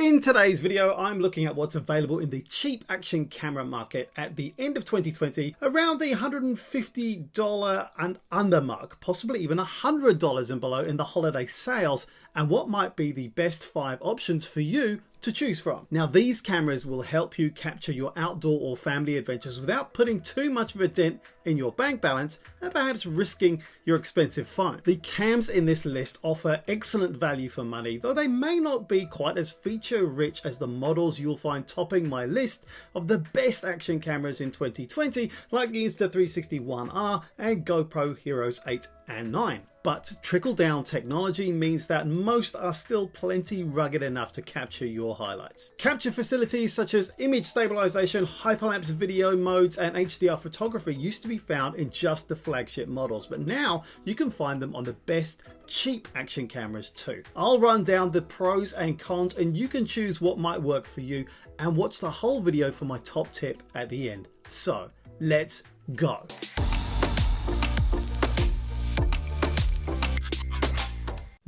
In today's video, I'm looking at what's available in the cheap action camera market at the end of 2020, around the $150 and under mark, possibly even $100 and below in the holiday sales, and what might be the best 5 options for you to choose from. Now, these cameras will help you capture your outdoor or family adventures without putting too much of a dent in your bank balance and perhaps risking your expensive phone. The cams in this list offer excellent value for money, though they may not be quite as feature rich as the models you'll find topping my list of the best action cameras in 2020, like the Insta360 One R and GoPro Heroes 8 and 9. But trickle-down technology means that most are still plenty rugged enough to capture your highlights. Capture facilities such as image stabilisation, hyperlapse video modes and HDR photography used to be found in just the flagship models, but now you can find them on the best cheap action cameras too. I'll run down the pros and cons and you can choose what might work for you and watch the whole video for my top tip at the end. So let's go.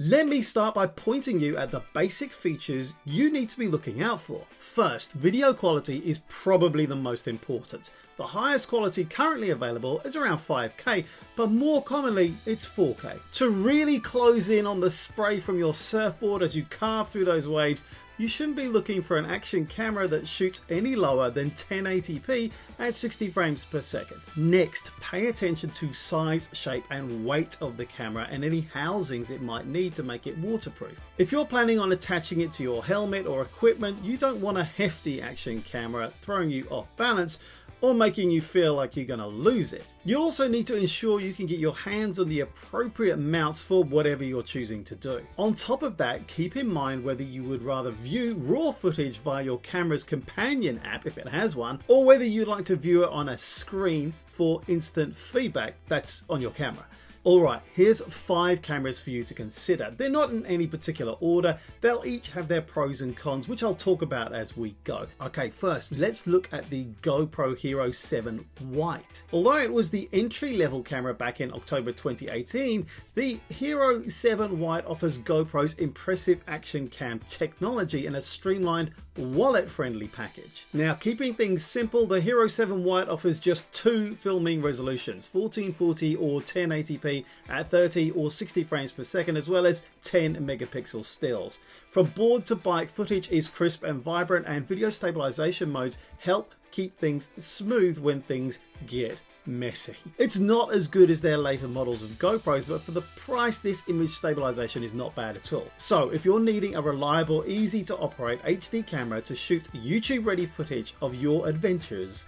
Let me start by pointing you at the basic features you need to be looking out for. First, video quality is probably the most important. The highest quality currently available is around 5K, but more commonly it's 4K. To really close in on the spray from your surfboard as you carve through those waves, you shouldn't be looking for an action camera that shoots any lower than 1080p at 60 frames per second. Next, pay attention to size, shape and weight of the camera and any housings it might need to make it waterproof. If you're planning on attaching it to your helmet or equipment, you don't want a hefty action camera throwing you off balance or making you feel like you're gonna lose it. You'll also need to ensure you can get your hands on the appropriate mounts for whatever you're choosing to do. On top of that, keep in mind whether you would rather view raw footage via your camera's companion app, if it has one, or whether you'd like to view it on a screen for instant feedback that's on your camera. Alright, here's 5 cameras for you to consider. They're not in any particular order, they'll each have their pros and cons, which I'll talk about as we go. Okay, first let's look at the GoPro Hero 7 White. Although it was the entry-level camera back in October 2018, the Hero 7 White offers GoPro's impressive action cam technology in a streamlined, wallet-friendly package. Now, keeping things simple, the Hero 7 White offers just 2 filming resolutions, 1440 or 1080p at 30 or 60 frames per second, as well as 10 megapixel stills. From board to bike, footage is crisp and vibrant, and video stabilization modes help keep things smooth when things get messy. It's not as good as their later models of GoPros, but for the price, this image stabilization is not bad at all. So if you're needing a reliable, easy to operate HD camera to shoot YouTube ready footage of your adventures,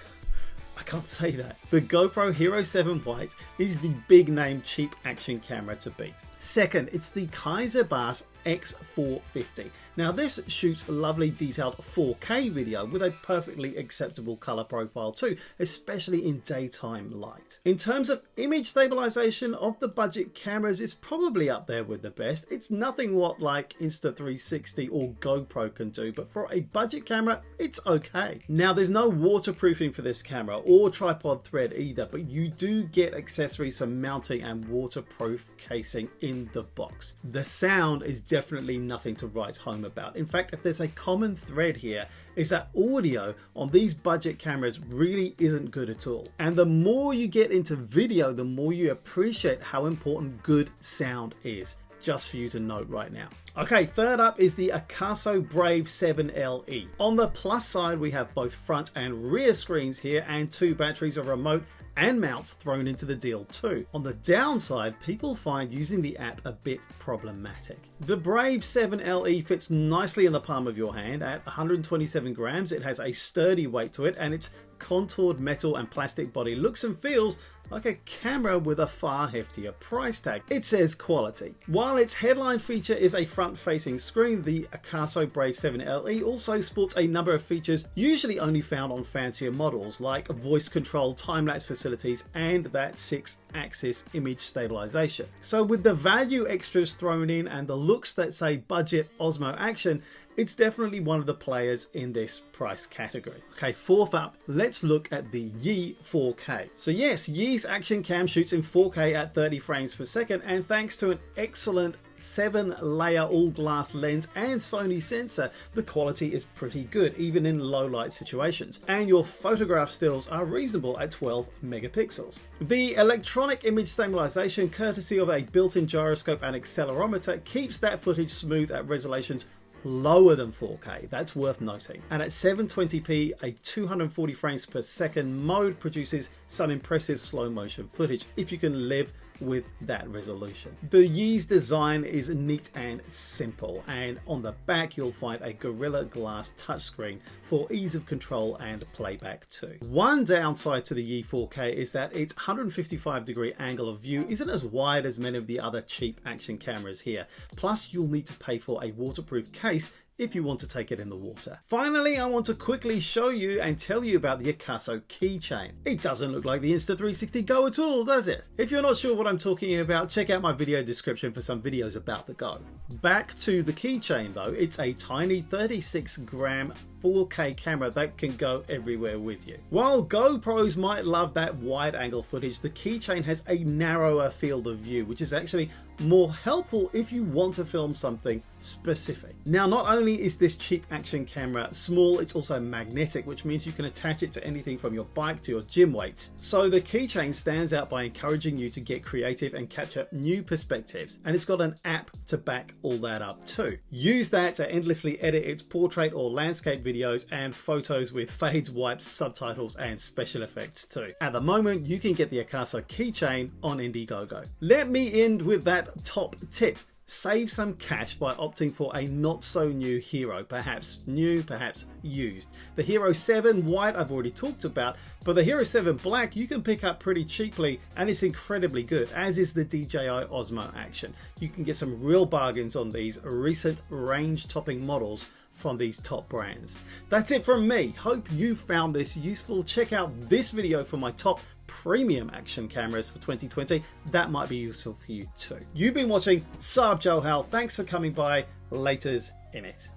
I can't say that, the GoPro Hero 7 White is the big name cheap action camera to beat. Second, it's the Kaiser X450. Now this shoots lovely detailed 4K video with a perfectly acceptable color profile too, especially in daytime light. In terms of image stabilization of the budget cameras, it's probably up there with the best. It's nothing what like Insta360 or GoPro can do, but for a budget camera, it's okay. Now there's no waterproofing for this camera or tripod thread either, but you do get accessories for mounting and waterproof casing in the box. The sound is definitely nothing to write home about. In fact, if there's a common thread here, is that audio on these budget cameras really isn't good at all. And the more you get into video, the more you appreciate how important good sound is. Just for you to note right now. Okay, third up is the AKASO Brave 7 LE. On the plus side, we have both front and rear screens here and 2 batteries, a remote and mounts thrown into the deal too. On the downside, people find using the app a bit problematic. The Brave 7 LE fits nicely in the palm of your hand at 127 grams. It has a sturdy weight to it, and its contoured metal and plastic body looks and feels like a camera with a far heftier price tag. It says quality. While its headline feature is a front-facing screen, the AKASO Brave 7 LE also sports a number of features usually only found on fancier models, like voice control, time-lapse facilities, and that 6-axis image stabilization. So with the value extras thrown in and the looks that say budget Osmo action, it's definitely one of the players in this price category. Okay, fourth up, let's look at the Yi 4K. So yes, Yi's action cam shoots in 4K at 30 frames per second, and thanks to an excellent 7-layer all-glass lens and Sony sensor, the quality is pretty good even in low light situations, and your photograph stills are reasonable at 12 megapixels. The electronic image stabilisation, courtesy of a built-in gyroscope and accelerometer, keeps that footage smooth at resolutions lower than 4K, that's worth noting. And at 720p, a 240 frames per second mode produces some impressive slow motion footage if you can live with that resolution. The Yi's design is neat and simple, and on the back you'll find a Gorilla Glass touchscreen for ease of control and playback too. One downside to the Yi 4K is that its 155-degree angle of view isn't as wide as many of the other cheap action cameras here, plus you'll need to pay for a waterproof case if you want to take it in the water. Finally, I want to quickly show you and tell you about the AKASO Keychain. It doesn't look like the Insta360 Go at all, does it? If you're not sure what I'm talking about, check out my video description for some videos about the Go. Back to the Keychain though, it's a tiny 36-gram 4K camera that can go everywhere with you. While GoPros might love that wide angle footage, the Keychain has a narrower field of view, which is actually more helpful if you want to film something specific. Now, not only is this cheap action camera small, it's also magnetic, which means you can attach it to anything from your bike to your gym weights. So the Keychain stands out by encouraging you to get creative and capture new perspectives, and it's got an app to back all that up too. Use that to endlessly edit its portrait or landscape videos and photos with fades, wipes, subtitles and special effects too. At the moment, you can get the AKASO Keychain on Indiegogo. Let me end with that top tip. Save some cash by opting for a not so new Hero, perhaps new, perhaps used. The Hero 7 White I've already talked about, but the Hero 7 Black you can pick up pretty cheaply and it's incredibly good, as is the DJI Osmo Action. You can get some real bargains on these recent range topping models from these top brands. That's it from me. Hope you found this useful. Check out this video for my top premium action cameras for 2020. That might be useful for you too. You've been watching Saab Joe Hal. Thanks for coming by. Laters in it.